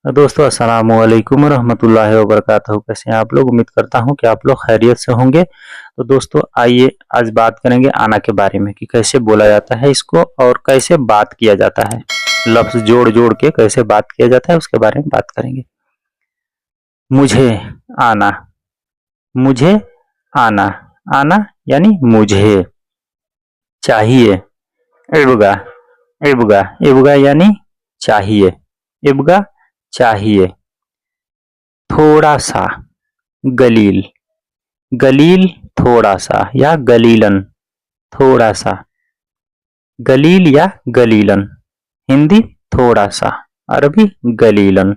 दोस्तों अस्सलामुअलैकुम रहमतुल्लाहि व बरकातहू। कैसे हैं आप लोग? उम्मीद करता हूं कि आप लोग खैरियत से होंगे। तो दोस्तों आइए आज बात करेंगे आना के बारे में कि कैसे बोला जाता है इसको और कैसे बात किया जाता है। लफ्ज जोड़ जोड़ के कैसे बात किया जाता है उसके बारे में बात करेंगे। मुझे आना, मुझे आना, आना यानी मुझे। चाहिए, इब्गा, इब्गा, इब्गा यानी चाहिए, इब्गा चाहिए। थोड़ा सा, गलील, गलील थोड़ा सा या गलीलन, थोड़ा सा। गलील या गलीलन, हिंदी थोड़ा सा, अरबी गलीलन।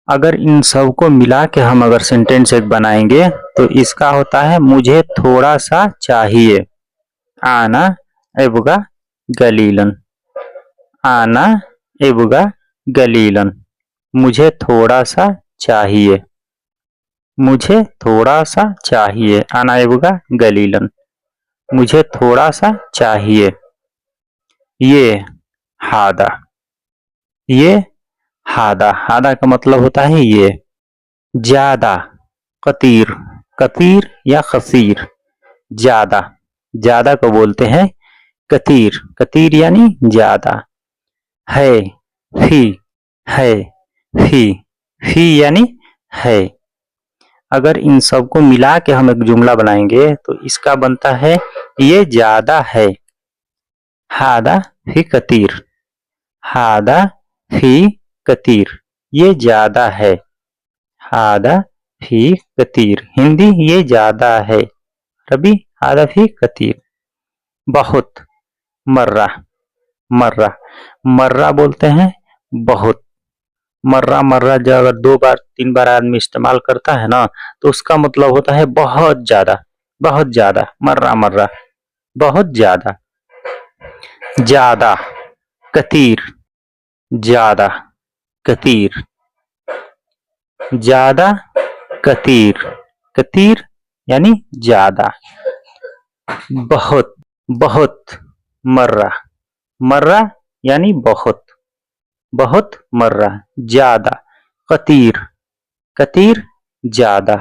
अगर इन सब को मिला के हम अगर सेंटेंस एक बनाएंगे तो इसका होता है मुझे थोड़ा सा चाहिए। आना इब्गा गलीलन, आना इब्गा गलीलन, मुझे थोड़ा सा चाहिए, मुझे थोड़ा सा चाहिए। आना इब्गा गलीलन, मुझे थोड़ा सा चाहिए। ये हादा, ये हादा, हादा का मतलब होता है ये। ज्यादा, कतीर, कतीर या खसीर, ज्यादा, ज्यादा को बोलते हैं कतीर, कतीर यानी ज्यादा। है, फी, है, फी, फी यानी है। अगर इन सबको मिला के हम एक जुमला बनाएंगे तो इसका बनता है ये ज्यादा है। हादा फी कतीर, हादा फी कतीर, ये ज्यादा है। हादा फी कतीर, हिंदी ये ज्यादा है, अरबी हादा फी कतीर। बहुत, मर्रा, मर्रा, मर्रा बोलते हैं बहुत। मर्रा, मर्रा जब अगर 2 बार 3 बार आदमी इस्तेमाल करता है ना तो उसका मतलब होता है बहुत ज्यादा, बहुत ज्यादा। मर्रा, मर्रा बहुत ज्यादा। ज्यादा, कतीर, ज्यादा, कतीर, ज्यादा, कतीर, कतीर यानी ज्यादा। बहुत, बहुत, मर्रा, मर्रा यानी बहुत, बहुत मर्रा। ज्यादा, कतीर, कतीर ज्यादा,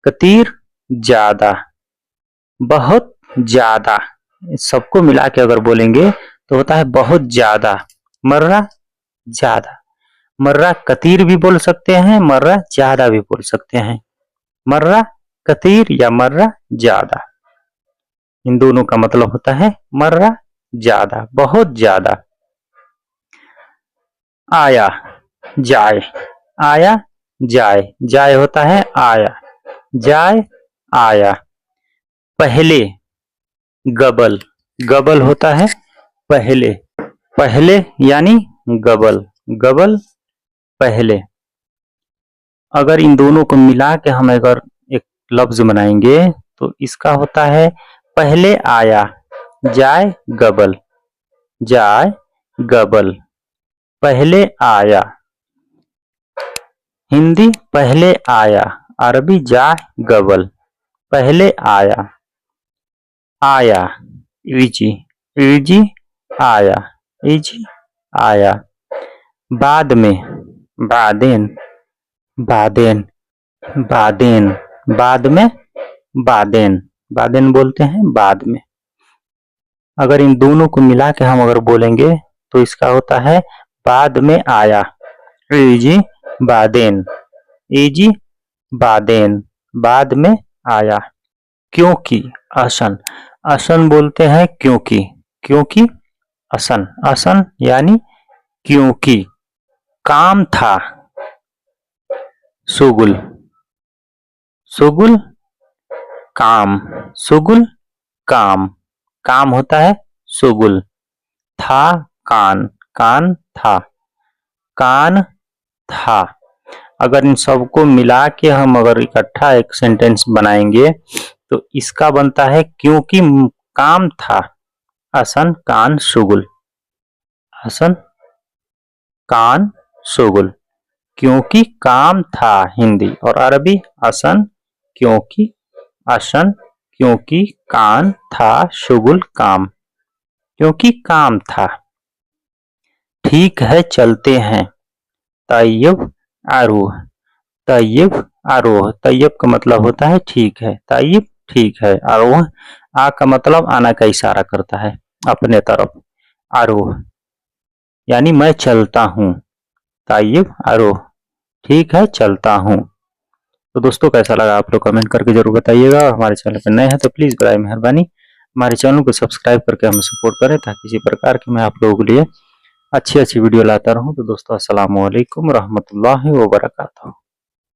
कतीर ज्यादा, बहुत ज्यादा। सबको मिला के अगर बोलेंगे तो होता है बहुत ज्यादा। मर्रा ज्यादा, मर्रा कतीर भी बोल सकते हैं, मर्रा ज्यादा भी बोल सकते हैं। मर्रा कतीर या मर्रा ज्यादा, इन दोनों का मतलब होता है मर्रा ज्यादा, बहुत ज्यादा। आया, जाए, आया जाए, जाए होता है आया, जाए आया। पहले, गबल, गबल होता है पहले, पहले यानी गबल, गबल पहले। अगर इन दोनों को मिला के हम अगर एक लफ्ज बनाएंगे तो इसका होता है पहले आया, जाए गबल, जाए गबल, पहले आया। हिंदी पहले आया, अरबी जाए गबल, पहले आया। आया, इजी, इजी आया, इजी आया। बाद में, बादेन, बादेन, बादेन, बाद में, बादेन, बादेन बोलते हैं बाद में। अगर इन दोनों को मिला के हम अगर बोलेंगे तो इसका होता है बाद में आया, इजी बादेन, इजी बादेन, बाद में आया। क्योंकि, असन, असन बोलते हैं क्योंकि, क्योंकि असन, असन यानी क्योंकि। काम था, सुगुल, सुगुल काम, सुगुल काम, काम होता है सुगुल। था कान, कान था, कान था। अगर इन सबको मिला के हम अगर इकट्ठा एक सेंटेंस बनाएंगे तो इसका बनता है क्योंकि काम था, असन कान सुगुल, असन कान सुगुल, क्योंकि काम था। हिंदी और अरबी असन क्योंकि, असन क्योंकि कान था, शुगुल काम, क्योंकि काम था। ठीक है चलते हैं, तय्यब आरोह, तय्यब आरोह। तय्यब का मतलब होता है ठीक है, तय्यब ठीक है। आरोह आ का मतलब आना का इशारा करता है अपने तरफ। आरोह यानी मैं चलता हूँ, तय्यब आरोह ठीक है चलता हूँ। तो दोस्तों कैसा लगा आप लोग कमेंट करके जरूर बताइएगा। हमारे चैनल पर नए हैं तो प्लीज़ बराए मेहरबानी हमारे चैनल को सब्सक्राइब करके हमें सपोर्ट करें, ताकि इसी प्रकार की मैं आप लोगों के लिए अच्छी अच्छी वीडियो लाता रहूं। तो दोस्तों अस्सलाम वालेकुम रहमतुल्लाहि व बरकातहू।